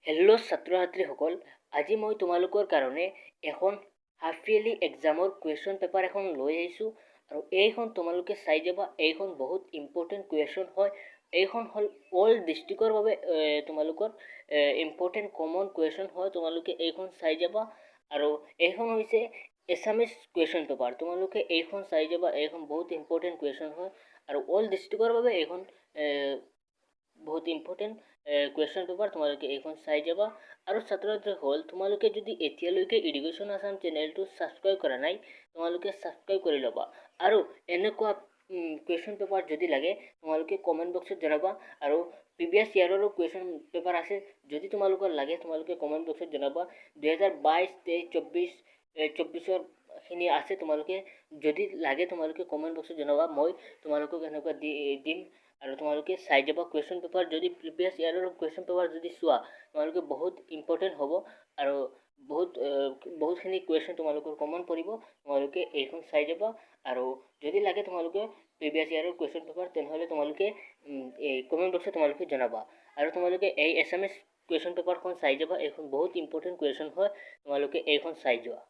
Hello' ছাত্ৰ ছাত্ৰীসকল, আজি মই তোমালোকৰ কাৰণে এখন হাফ ইয়াৰলি এক্সামৰ কুৱেশ্যন পেপাৰ এখন লৈ আহিছোঁ আৰু এইখন তোমালোকে চাই যাবা। এইখন বহুত ইম্পৰ্টেণ্ট কুৱেশ্যন হয়। এইখন হ'ল অল ডিষ্ট্ৰিক্টৰ বাবে তোমালোকৰ ইম্পৰ্টেণ্ট কমন কুৱেশ্যন হয়। তোমালোকে এইখন চাই যাবা আৰু এইখন হৈছে এছামিজ কুৱেশ্যন পেপাৰ। তোমালোকে এইখন চাই যাবা। এইখন বহুত ইম্পৰ্টেণ্ট কুৱেশ্যন হয় আৰু অল ডিষ্ট্ৰিক্টৰ বাবে এইখন বহুত ইম্পৰ্টেণ্ট কুৱেশ্যন পেপাৰ। তোমালোকে এইখন চাই যাবা আৰু ছাত্ৰ ছাত্ৰীসকল, তোমালোকে যদি এতিয়ালৈকে এডুকেশ্যন আছাম চেনেলটো ছাবস্ক্ৰাইব কৰা নাই, তোমালোকে ছাবস্ক্ৰাইব কৰি ল'বা আৰু এনেকুৱা কুৱেশ্যন পেপাৰ যদি লাগে তোমালোকে কমেণ্ট বক্সত জনাবা। আৰু প্ৰিভিয়াছ ইয়াৰৰো কুৱেশ্যন পেপাৰ আছে, যদি তোমালোকৰ লাগে তোমালোকে কমেণ্ট বক্সত জনাবা। 2022, 23, 24 খিনি আছে। তোমালোকে যদি লাগে তোমালোকে কমেণ্ট বক্সত জনাবা। মই তোমালোকক এনেকুৱা দিম আৰু তোমালোকে চাই যাবা কুৱেশ্যন পেপাৰ। যদি প্ৰিভিয়াছ ইয়াৰৰ কুৱেশ্যন পেপাৰ যদি চোৱা, তোমালোকে বহুত ইম্পৰ্টেণ্ট হ'ব আৰু বহুতখিনি কুৱেশ্যন তোমালোকৰ কমন পৰিব। তোমালোকে এইখন চাই যাবা আৰু যদি লাগে তোমালোকে প্ৰিভিয়াছ ইয়াৰৰ কুৱেশ্যন পেপাৰ, তেনেহ'লে তোমালোকে এই কমেণ্ট বক্সত তোমালোকে জনাবা আৰু তোমালোকে এই এছামিজ কুৱেশ্যন পেপাৰখন চাই যাবা। এইখন বহুত ইম্পৰ্টেণ্ট কুৱেশ্যন হয়। তোমালোকে এইখন চাই যোৱা।